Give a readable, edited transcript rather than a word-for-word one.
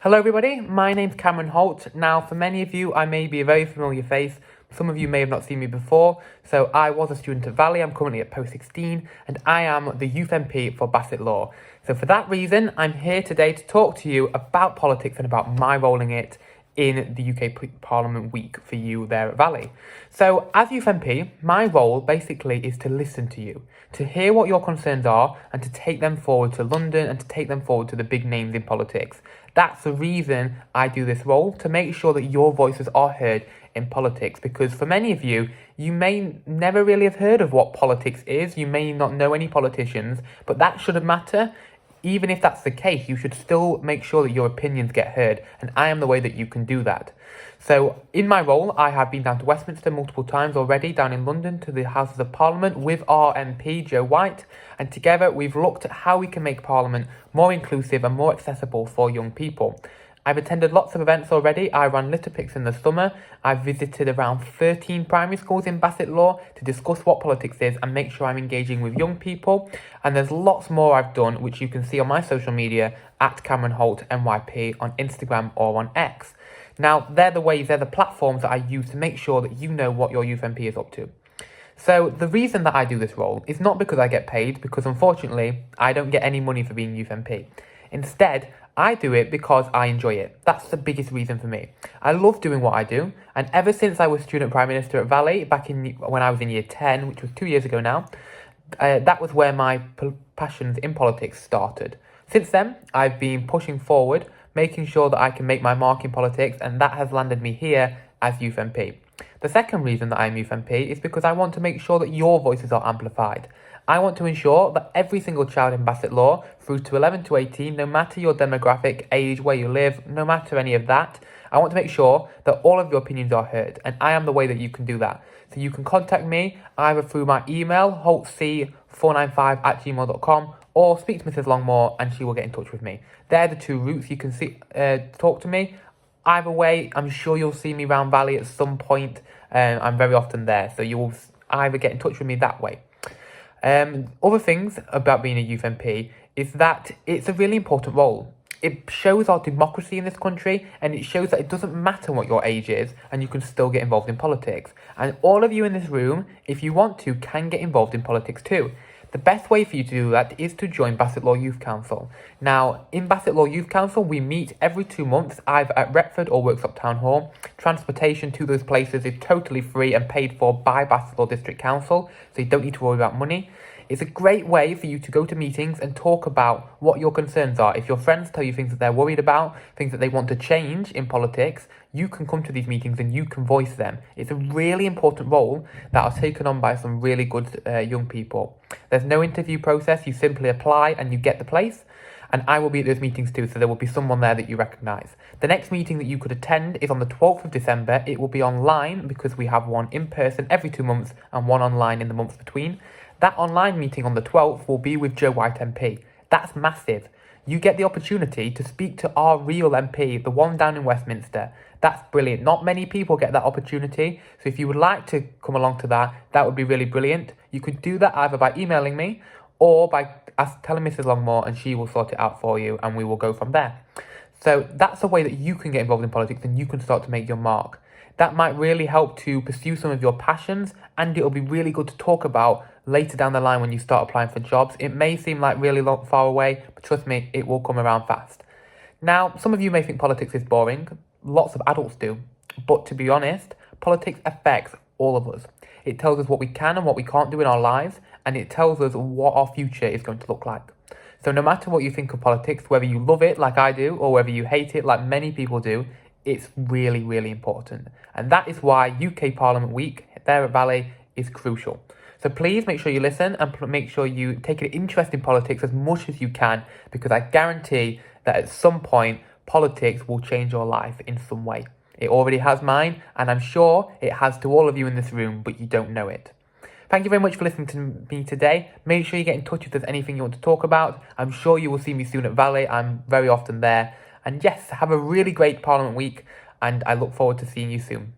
Hello everybody, my name's Cameron Holt. Now for many of you I may be a very familiar face, some of you may have not seen me before. So I was a student at Valley, I'm currently at post 16 and I am the Youth MP for Bassett Law. So for that reason I'm here today to talk to you about politics and about my role in it in the UK Parliament week for you there at Valley. So as Youth MP, my role basically is to listen to you, to hear what your concerns are and to take them forward to London and to take them forward to the big names in politics. That's the reason I do this role, to make sure that your voices are heard in politics, because for many of you, you may never really have heard of what politics is, you may not know any politicians, but that shouldn't matter. Even if that's the case, you should still make sure that your opinions get heard, and I am the way that you can do that. So in my role, I have been down to Westminster multiple times already, down in London to the Houses of Parliament with our MP, Joe White, and together we've looked at how we can make Parliament more inclusive and more accessible for young people. I've attended lots of events already. I ran litter picks in the summer. I've visited around 13 primary schools in Bassett Law to discuss what politics is and make sure I'm engaging with young people. And there's lots more I've done, which you can see on my social media at Cameron Holt NYP on Instagram or on X. Now, they're the platforms that I use to make sure that you know what your Youth MP is up to. So the reason that I do this role is not because I get paid, because unfortunately, I don't get any money for being Youth MP. Instead, I do it because I enjoy it. That's the biggest reason for me. I love doing what I do, and ever since I was Student Prime Minister at Valley, when I was in year 10, which was 2 years ago now, that was where my passions in politics started. Since then, I've been pushing forward, making sure that I can make my mark in politics, and that has landed me here as Youth MP. The second reason that I'm Youth MP is because I want to make sure that your voices are amplified. I want to ensure that every single child in Bassett Law, through to 11 to 18, no matter your demographic, age, where you live, no matter any of that, I want to make sure that all of your opinions are heard, and I am the way that you can do that. So you can contact me either through my email, holtc495@gmail.com, or speak to Mrs. Longmore and she will get in touch with me. They're the two routes you can talk to me. Either way, I'm sure you'll see me around Valley at some point. I'm very often there, so you will either get in touch with me that way. Other things about being a Youth MP is that it's a really important role. It shows our democracy in this country, and it shows that it doesn't matter what your age is and you can still get involved in politics. And all of you in this room, if you want to, can get involved in politics too. The best way for you to do that is to join Bassett Law Youth Council. Now, in Bassett Law Youth Council, we meet every 2 months, either at Retford or Worksop Town Hall. Transportation to those places is totally free and paid for by Bassett Law District Council, so you don't need to worry about money. It's a great way for you to go to meetings and talk about what your concerns are. If your friends tell you things that they're worried about, things that they want to change in politics, you can come to these meetings and you can voice them. It's a really important role that is taken on by some really good young people. There's no interview process, you simply apply and you get the place. And I will be at those meetings too, so there will be someone there that you recognise. The next meeting that you could attend is on the 12th of December. It will be online because we have one in person every 2 months and one online in the months between. That online meeting on the 12th will be with Joe White MP. That's massive. You get the opportunity to speak to our real MP, the one down in Westminster. That's brilliant. Not many people get that opportunity. So if you would like to come along to that, that would be really brilliant. You could do that either by emailing me or by telling Mrs. Longmore and she will sort it out for you and we will go from there. So that's a way that you can get involved in politics and you can start to make your mark. That might really help to pursue some of your passions, and it'll be really good to talk about later down the line when you start applying for jobs. It may seem like really far away, but trust me, it will come around fast. Now, some of you may think politics is boring. Lots of adults do. But to be honest, politics affects all of us. It tells us what we can and what we can't do in our lives, and it tells us what our future is going to look like. So no matter what you think of politics, whether you love it like I do, or whether you hate it like many people do, it's really, really important. And that is why UK Parliament Week there at Valley is crucial. So please make sure you listen and make sure you take an interest in politics as much as you can, because I guarantee that at some point, politics will change your life in some way. It already has mine, and I'm sure it has to all of you in this room, but you don't know it. Thank you very much for listening to me today. Make sure you get in touch if there's anything you want to talk about. I'm sure you will see me soon at Valley. I'm very often there. And yes, have a really great Parliament week, and I look forward to seeing you soon.